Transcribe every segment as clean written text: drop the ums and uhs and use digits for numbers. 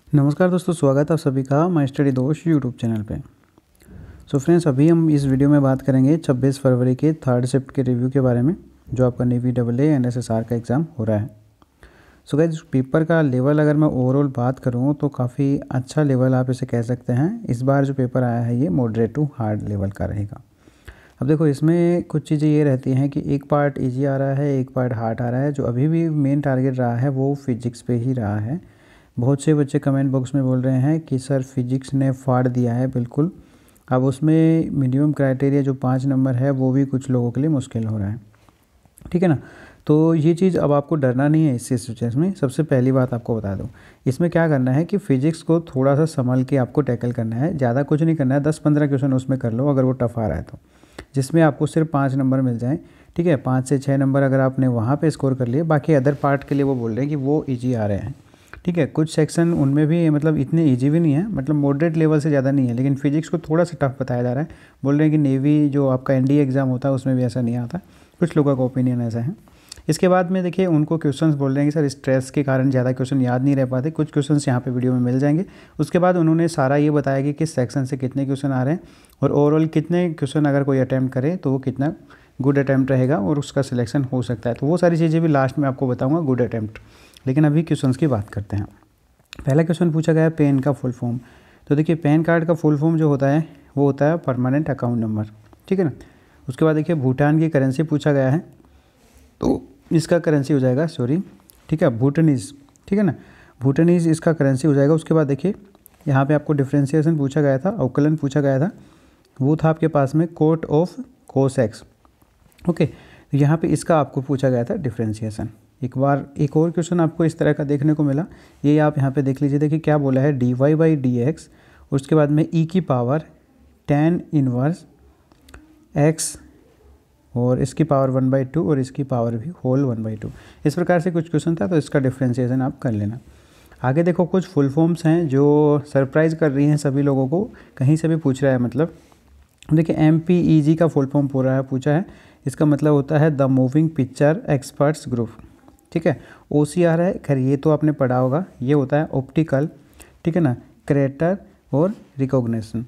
नमस्कार दोस्तों, स्वागत है आप सभी का माय स्टडी दोस्त यूट्यूब चैनल पे। सो फ्रेंड्स, अभी हम इस वीडियो में बात करेंगे 26 फरवरी के थर्ड शिफ्ट के रिव्यू के बारे में, जो आपका नेवी AA एंड SSR का एग्ज़ाम हो रहा है। सो गाइस, पेपर का लेवल अगर मैं ओवरऑल बात करूँ तो काफ़ी अच्छा लेवल आप इसे कह सकते हैं। इस बार जो पेपर आया है ये मॉडरेट टू हार्ड लेवल का रहेगा। अब देखो, इसमें कुछ चीज़ें ये रहती हैं कि एक पार्ट ईजी आ रहा है, एक पार्ट हार्ड आ रहा है। जो अभी भी मेन टारगेट रहा है वो फिजिक्स पे ही रहा है। बहुत से बच्चे कमेंट बॉक्स में बोल रहे हैं कि सर फिजिक्स ने फाड़ दिया है। बिल्कुल, अब उसमें मिनिमम क्राइटेरिया जो 5 नंबर है वो भी कुछ लोगों के लिए मुश्किल हो रहा है, ठीक है ना। तो ये चीज़ अब आपको डरना नहीं है इस सिचुएशन में। सबसे पहली बात आपको बता दूं, इसमें क्या करना है कि फ़िज़िक्स को थोड़ा सा संभल के आपको टैकल करना है। ज़्यादा कुछ नहीं करना है, 10-15 क्वेश्चन उसमें कर लो अगर वो टफ आ रहा है तो, जिसमें आपको सिर्फ 5 नंबर मिल जाएँ, ठीक है। 5 से 6 नंबर अगर आपने वहाँ पे स्कोर कर लिए, बाकी अदर पार्ट के लिए वो बोल रहे हैं कि वो ईजी आ रहे हैं, ठीक है। कुछ सेक्शन उनमें भी मतलब इतने ईजी भी नहीं है, मतलब मॉडरेट लेवल से ज़्यादा नहीं है, लेकिन फिजिक्स को थोड़ा सा टफ बताया जा रहा है। बोल रहे हैं कि नेवी जो आपका NDA एग्ज़ाम होता है उसमें भी ऐसा नहीं आता। कुछ लोगों का ओपिनियन ऐसा है। इसके बाद में देखिए, उनको क्वेश्चंस बोल रहे हैं कि सर स्ट्रेस के कारण ज़्यादा क्वेश्चन याद नहीं रह पाते। कुछ क्वेश्चंस यहाँ पे वीडियो में मिल जाएंगे। उसके बाद उन्होंने सारा ये बताया कि किस सेक्शन से कितने क्वेश्चन आ रहे हैं और ओवरऑल कितने क्वेश्चन अगर कोई अटैम्प्ट करे तो वो कितना गुड अटैम्प्ट रहेगा और उसका सिलेक्शन हो सकता है। तो वो सारी चीज़ें भी लास्ट में आपको बताऊँगा, गुड अटैम्प्ट। लेकिन अभी क्वेश्चन की बात करते हैं। पहला क्वेश्चन पूछा गया है पैन का फुल फॉर्म। तो देखिए, पैन कार्ड का फुल फॉर्म जो होता है वो होता है परमानेंट अकाउंट नंबर, ठीक है ना। उसके बाद देखिए, भूटान की करेंसी पूछा गया है, तो इसका करेंसी हो जाएगा ठीक है, भूटानीज़, ठीक है ना। भूटानीज़ इसका करेंसी हो जाएगा। उसके बाद देखिए, यहाँ पे आपको डिफ्रेंशिएशन पूछा गया था, अवकलन पूछा गया था, वो था आपके पास में कोट ऑफ कोसेक्स, ओके। तो यहाँ पे इसका आपको पूछा गया था डिफ्रेंशिएशन। एक और क्वेश्चन आपको इस तरह का देखने को मिला, ये आप यहाँ पे देख लीजिए। देखिए क्या बोला है, dy/dx, उसके बाद में e की पावर tan इनवर्स x और इसकी पावर 1/2 और इसकी पावर भी होल 1/2। इस प्रकार से कुछ क्वेश्चन था, तो इसका डिफ्रेंशिएशन आप कर लेना। आगे देखो, कुछ फुल फॉर्म्स हैं जो सरप्राइज़ कर रही हैं सभी लोगों को, कहीं से भी पूछ रहा है। मतलब देखिए, MPEG का फुल फॉर्म पूछा है। इसका मतलब होता है the moving picture experts group, ठीक है। OCR है, खैर ये तो आपने पढ़ा होगा, ये होता है ऑप्टिकल, ठीक है ना, क्रेटर और रिकॉग्निशन।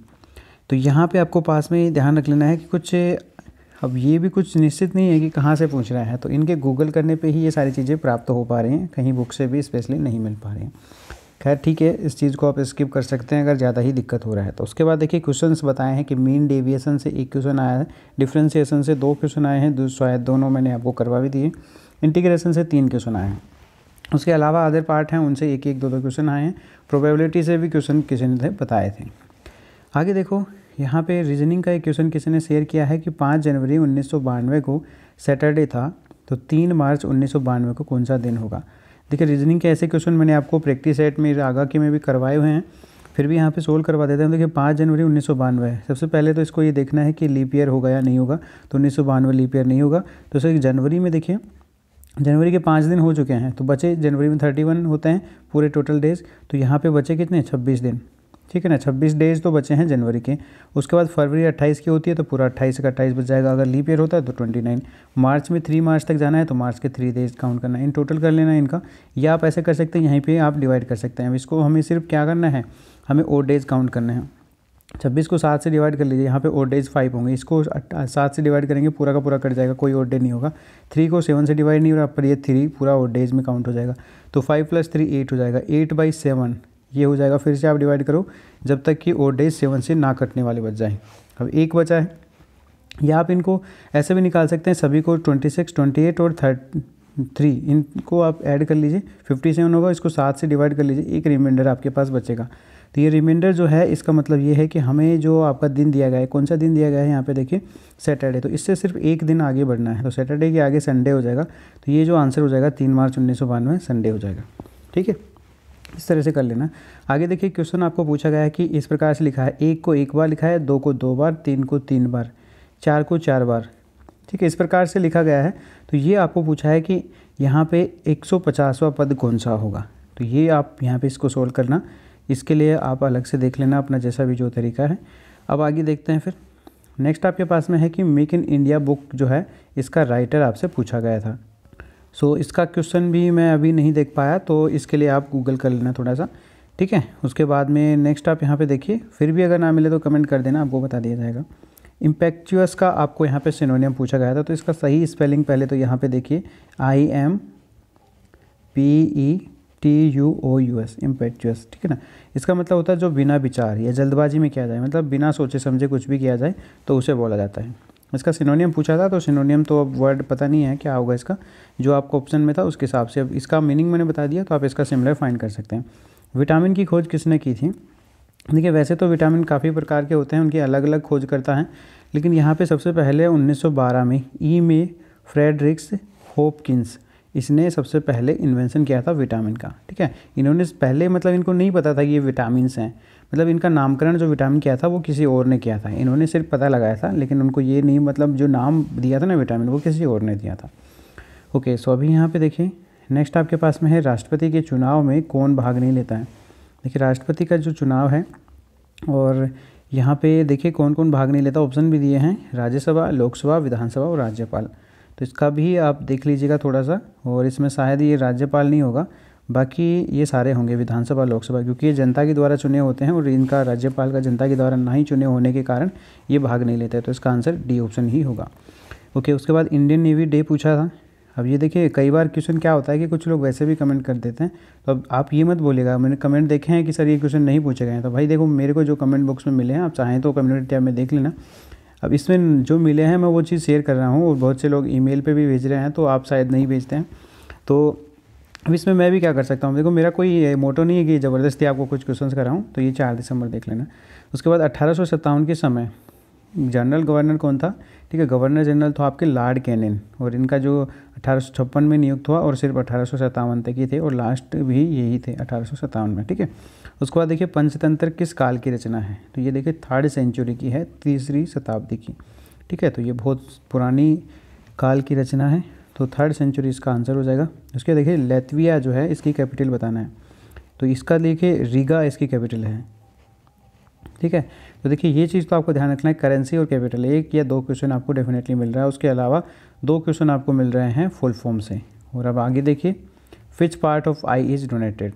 तो यहाँ पे आपको पास में ध्यान रख लेना है कि कुछ, अब ये भी कुछ निश्चित नहीं है कि कहाँ से पूछ रहा है, तो इनके गूगल करने पे ही ये सारी चीज़ें प्राप्त हो पा रही हैं, कहीं बुक से भी स्पेशली नहीं मिल पा रही हैं। खैर ठीक है, इस चीज़ को आप स्किप कर सकते हैं अगर ज़्यादा ही दिक्कत हो रहा है तो। उसके बाद देखिए, क्वेश्चंस बताए हैं कि मीन डेविएशन से एक क्वेश्चन आया है, डिफ्रेंशिएशन से 2 क्वेश्चन आए हैं, शायद दोनों मैंने आपको करवा भी दिए, इंटीग्रेशन से 3 क्वेश्चन आए हैं। उसके अलावा अदर पार्ट हैं उनसे 1-1, 2-2 क्वेश्चन आए हैं। प्रोबेबिलिटी से भी क्वेश्चन किसी ने बताए थे। आगे देखो, यहाँ पे रीजनिंग का एक क्वेश्चन किसी ने शेयर किया है कि 5 जनवरी 1992 को सैटरडे था, तो 3 मार्च 1992 को कौन सा दिन होगा। देखिए, रीजनिंग के ऐसे क्वेश्चन मैंने आपको प्रैक्टिस सेट में आगा के में भी करवाए हुए हैं, फिर भी यहाँ पे सोल्व करवा देते हैं। देखिए, 5 जनवरी 1992 है। सबसे पहले तो इसको ये देखना है कि लीप ईयर होगा या नहीं होगा, तो 1992 लीप ईयर नहीं होगा। तो सर जनवरी में देखिए, जनवरी के 5 दिन हो चुके हैं, तो बचे जनवरी में 31 होते हैं पूरे टोटल डेज, तो यहाँ पे बचे कितने, 26 दिन, ठीक है ना। 26 डेज तो बचे हैं जनवरी के। उसके बाद फरवरी 28 की होती है, तो पूरा 28 का 28 बच जाएगा। अगर लीप ईयर होता है तो 29। मार्च में 3 मार्च तक जाना है, तो मार्च के 3 डेज काउंट करना है, इन टोटल कर लेना है इनका। या आप ऐसे कर सकते हैं, यहीं पे आप डिवाइड कर सकते हैं। अब इसको हमें सिर्फ क्या करना है, हमें ओड डेज काउंट करने हैं। 26 को 7 से डिवाइड कर लीजिए, यहाँ पे ओड डेज 5 होंगे, इसको 7 से डिवाइड करेंगे, पूरा का पूरा कट जाएगा, कोई ओड डे नहीं होगा। 3 को 7 से डिवाइड नहीं हो रहा, पर ये 3 पूरा ओड डेज में काउंट हो जाएगा। तो 5 + 3 8 हो जाएगा, 8/7 ये हो जाएगा। फिर से आप डिवाइड करो जब तक कि ओड डेज 7 से ना कटने वाले बच जाएँ। अब एक बचा है, या आप इनको ऐसे भी निकाल सकते हैं, सभी को 26, 28 और 3 इनको आप ऐड कर लीजिए, 57 होगा। इसको 7 से डिवाइड कर लीजिए, एक रिमाइंडर आपके पास बचेगा। तो ये रिमाइंडर जो है, इसका मतलब ये है कि हमें जो आपका दिन दिया गया है, कौन सा दिन दिया गया है, यहाँ पे देखिए सैटरडे, तो इससे सिर्फ एक दिन आगे बढ़ना है, तो सैटरडे के आगे संडे हो जाएगा। तो ये जो आंसर हो जाएगा 3 मार्च 1992 संडे हो जाएगा, ठीक है। इस तरह से कर लेना। आगे देखिए, क्वेश्चन आपको पूछा गया है कि इस प्रकार से लिखा है, 1 को 1 बार लिखा है, 2 को 2 बार, 3 को 3 बार, 4 को 4 बार, ठीक है, इस प्रकार से लिखा गया है। तो ये आपको पूछा है कि यहाँ पे 150वां पद कौन सा होगा। तो ये आप यहाँ पे इसको सोल्व करना, इसके लिए आप अलग से देख लेना अपना जैसा भी जो तरीका है। अब आगे देखते हैं। फिर नेक्स्ट आपके पास में है कि मेक इन इंडिया बुक जो है, इसका राइटर आपसे पूछा गया था। सो इसका क्वेश्चन भी मैं अभी नहीं देख पाया, तो इसके लिए आप गूगल कर लेना थोड़ा सा ठीक है। उसके बाद में नेक्स्ट आप यहाँ पे देखिए, फिर भी अगर ना मिले तो कमेंट कर देना, आपको बता दिया जाएगा। इम्पैक्चुअस का आपको यहाँ पे सिनोनियम पूछा गया था, तो इसका सही स्पेलिंग पहले तो यहाँ पे देखिए IMPETUOUS, इम्पैक्चुअस, ठीक है ना। इसका मतलब होता है जो बिना विचार या जल्दबाजी में किया जाए, मतलब बिना सोचे समझे कुछ भी किया जाए तो उसे बोला जाता है। इसका सिनोनियम पूछा था, तो सिनोनियम तो अब वर्ड पता नहीं है क्या होगा इसका, जो आपको ऑप्शन में था उसके हिसाब से अब इसका मीनिंग मैंने बता दिया, तो आप इसका सिमिलर फाइंड कर सकते हैं। विटामिन की खोज किसने की थी? देखिए वैसे तो विटामिन काफ़ी प्रकार के होते हैं, उनकी अलग अलग खोज करता है, लेकिन यहाँ पे सबसे पहले 1912 में में फ्रेडरिक्स होपकिंस, इसने सबसे पहले इन्वेंशन किया था विटामिन का, ठीक है। इन्होंने पहले मतलब इनको नहीं पता था कि ये विटामिन्स हैं, मतलब इनका नामकरण जो विटामिन किया था वो किसी और ने किया था, इन्होंने सिर्फ पता लगाया था, लेकिन उनको ये नहीं, मतलब जो नाम दिया था ना विटामिन, वो किसी और ने दिया था। ओके, सो अभी यहाँ पे देखिए नेक्स्ट आपके पास में है राष्ट्रपति के चुनाव में कौन भाग नहीं लेता है। देखिए राष्ट्रपति का जो चुनाव है, और यहाँ पे देखिए कौन कौन भाग नहीं लेता, ऑप्शन भी दिए हैं, राज्यसभा, लोकसभा, विधानसभा और राज्यपाल। तो इसका भी आप देख लीजिएगा थोड़ा सा, और इसमें शायद ये राज्यपाल नहीं होगा, बाकी ये सारे होंगे विधानसभा, लोकसभा, क्योंकि ये जनता के द्वारा चुने होते हैं, और इनका राज्यपाल का जनता के द्वारा नहीं चुने होने के कारण ये भाग नहीं लेते, तो इसका आंसर डी ऑप्शन ही होगा। ओके, उसके बाद इंडियन नेवी डे पूछा था। अब ये देखिए कई बार क्वेश्चन क्या होता है कि कुछ लोग वैसे भी कमेंट कर देते हैं, तो अब आप ये मत बोलिएगा मैंने कमेंट देखे हैं कि सर ये क्वेश्चन नहीं पूछे गए हैं, तो भाई देखो मेरे को जो कमेंट बॉक्स में मिले हैं, आप चाहें तो कम्युनिटी टैब में देख लेना। अब इसमें जो मिले हैं मैं वो चीज़ शेयर कर रहा हूँ, और बहुत से लोग ईमेल पे भी भेज रहे हैं, तो आप शायद नहीं भेजते हैं, तो अब इसमें मैं भी क्या कर सकता हूँ। देखो मेरा कोई मोटो नहीं है कि ज़बरदस्ती आपको कुछ क्वेश्चन कराऊँ, तो ये 4 दिसंबर देख लेना। उसके बाद 1857 के समय जनरल गवर्नर कौन था? ठीक है, गवर्नर जनरल तो आपके लॉर्ड कैनिंग, और इनका जो 1856 में नियुक्त हुआ और सिर्फ 1857 तक ही थे, और लास्ट भी यही थे 1857 में, ठीक है। उसके बाद देखिए पंचतंत्र किस काल की रचना है? तो ये देखिए 3rd सेंचुरी की है, 3री शताब्दी की, ठीक है, तो ये बहुत पुरानी काल की रचना है, तो 3rd सेंचुरी इसका आंसर हो जाएगा। उसके देखिए लैत्विया जो है इसकी कैपिटल बताना है, तो इसका देखिए रीगा इसकी कैपिटल है, ठीक है। तो देखिए ये चीज़ तो आपको ध्यान रखना है, करेंसी और कैपिटल, 1 या 2 क्वेश्चन आपको डेफिनेटली मिल रहा है, उसके अलावा 2 क्वेश्चन आपको मिल रहे हैं फुल फॉर्म से। और अब आगे देखिए which part of I is donated,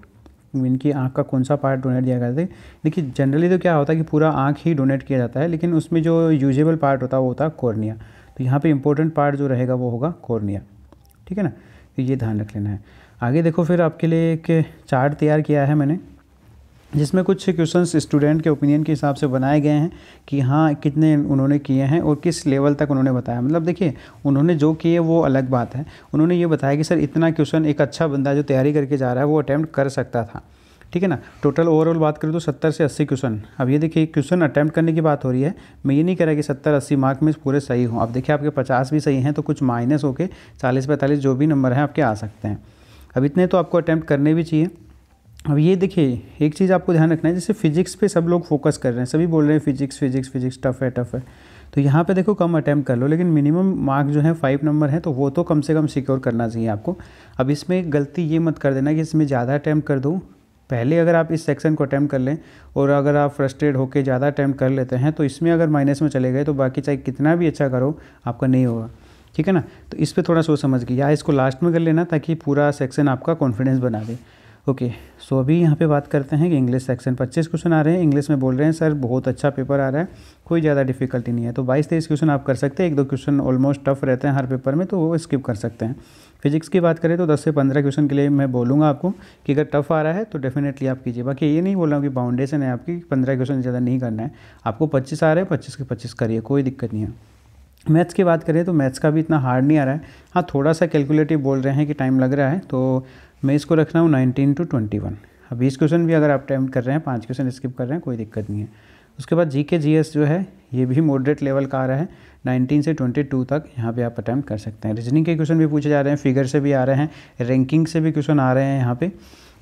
इनकी आँख का कौन सा पार्ट डोनेट किया गया था? देखिए जनरली तो क्या होता है कि पूरा आँख ही डोनेट किया जाता है, लेकिन उसमें जो यूजेबल पार्ट होता है वो होता है कॉर्निया, तो यहाँ पे इंपॉर्टेंट पार्ट जो रहेगा वो होगा कॉर्निया, ठीक है ना, तो ये ध्यान रख लेना है। आगे देखो फिर आपके लिए एक चार्ट तैयार किया है मैंने, जिसमें कुछ क्वेश्चंस स्टूडेंट के ओपिनियन के हिसाब से बनाए गए हैं कि हाँ कितने उन्होंने किए हैं और किस लेवल तक उन्होंने बताया। मतलब देखिए उन्होंने जो किए वो अलग बात है, उन्होंने ये बताया कि सर इतना क्वेश्चन एक अच्छा बंदा जो तैयारी करके जा रहा है वो अटैम्प्ट कर सकता था, ठीक है ना। टोटल ओवरऑल बात करें तो 70 से 80 क्वेश्चन। अब ये देखिए क्वेश्चन अटैम्प्ट करने की बात हो रही है, मैं ये नहीं कह रहा कि 70-80 मार्क में पूरे सही हों। अब देखिए आपके 50 भी सही हैं तो कुछ माइनस होके 40-45 जो भी नंबर हैं आपके आ सकते हैं। अब इतने तो आपको अटैम्प्ट करने भी चाहिए। अब ये देखिए एक चीज़ आपको ध्यान रखना है, जैसे फिजिक्स पे सब लोग फोकस कर रहे हैं, सभी बोल रहे हैं फिजिक्स फिजिक्स फिजिक्स टफ है टफ है, तो यहाँ पे देखो कम अटैम्प्ट कर लो, लेकिन मिनिमम मार्क जो है 5 नंबर है तो वो तो कम से कम सिक्योर करना चाहिए आपको। अब इसमें गलती ये मत कर देना कि इसमें ज़्यादा अटैम्प्ट कर दो। पहले अगर आप इस सेक्शन को अटैम्प्ट कर लें और अगर आप फ्रस्ट्रेट होकर ज़्यादा अटैम्प्ट कर लेते हैं तो इसमें अगर माइनस में चले गए तो बाकी चाहे कितना भी अच्छा करो आपका नहीं होगा, ठीक है ना। तो इस पर थोड़ा सोच समझ के या इसको लास्ट में कर लेना ताकि पूरा सेक्शन आपका कॉन्फिडेंस बना दे। ओके, सो अभी यहाँ पे बात करते हैं कि इंग्लिश सेक्शन 25 क्वेश्चन आ रहे हैं, इंग्लिश में बोल रहे हैं सर बहुत अच्छा पेपर आ रहा है, कोई ज़्यादा डिफिकल्टी नहीं है, तो 22-23 क्वेश्चन आप कर सकते हैं। 1-2 क्वेश्चन ऑलमोस्ट टफ रहते हैं हर पेपर में तो वो स्किप कर सकते हैं। फिजिक्स की बात करें तो 10 से 15 क्वेश्चन के लिए मैं बोलूँगा आपको कि अगर टफ आ रहा है तो डेफिनेटली आप कीजिए। बाकी ये नहीं बोल रहा हूँ कि बाउंडेशन है आपकी 15 क्वेश्चन ज़्यादा नहीं करना है, आपको 25 आ रहे हैं 25 के 25 करिए, कोई दिक्कत नहीं है। मैथ्स की बात करें तो मैथ्स का भी इतना हार्ड नहीं आ रहा है, हाँ थोड़ा सा कैलकुलेटिव बोल रहे हैं कि टाइम लग रहा है, तो मैं इसको रख रहा हूँ 19 to 21। अब 20 क्वेश्चन भी अगर आप अटैम्प्ट कर रहे हैं, 5 क्वेश्चन स्किप कर रहे हैं, कोई दिक्कत नहीं है। उसके बाद जीके जीएस जो है ये भी मॉडरेट लेवल का आ रहा है, 19 से 22 तक यहाँ पे आप अटैम्प्ट कर सकते हैं। रीजनिंग के क्वेश्चन भी पूछे जा रहे हैं, फिगर से भी आ रहे हैं, रैंकिंग से भी क्वेश्चन आ रहे हैं यहाँ पे,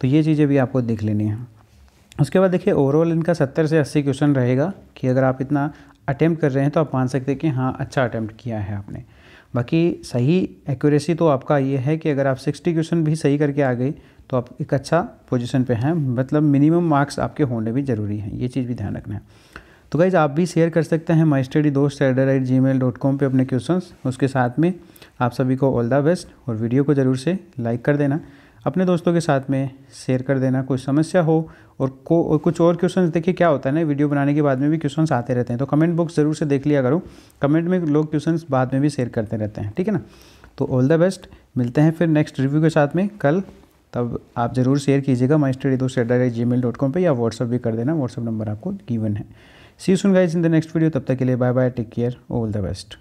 तो ये चीज़ें भी आपको देख लेनी है। उसके बाद देखिए ओवरऑल इनका 70 से 80 क्वेश्चन रहेगा कि अगर आप इतना अटैम्प्ट कर रहे हैं तो आप मान सकते हैं कि हाँ अच्छा अटैम्प्ट किया है आपने। बाकी सही एक्यूरेसी तो आपका ये है कि अगर आप 60 क्वेश्चन भी सही करके आ गए तो आप एक अच्छा पोजीशन पे हैं, मतलब मिनिमम मार्क्स आपके होने भी ज़रूरी हैं, ये चीज़ भी ध्यान रखना है। तो गाइज़ आप भी शेयर कर सकते हैं mystudydost@gmail.com पे अपने क्वेश्चंस, उसके साथ में आप सभी को ऑल द बेस्ट और वीडियो को ज़रूर से लाइक कर देना। अपने दोस्तों के साथ में शेयर कर देना। कोई समस्या हो और कुछ और क्वेश्चंस, देखिए क्या होता है ना, वीडियो बनाने के बाद में भी क्वेश्चंस आते रहते हैं, तो कमेंट बॉक्स ज़रूर से देख लिया करो। कमेंट में लोग क्वेश्चंस बाद में भी शेयर करते रहते हैं, ठीक है ना। तो ऑल द बेस्ट, मिलते हैं फिर नेक्स्ट रिव्यू के साथ में कल। तब आप ज़रूर शेयर कीजिएगा mystudy2@gmail.com पे, या व्हाट्सअप भी कर देना, व्हाट्सअप नंबर आपको गिवन है। See you soon guys in the next video. तब तक के लिए bye bye, take care, all the best.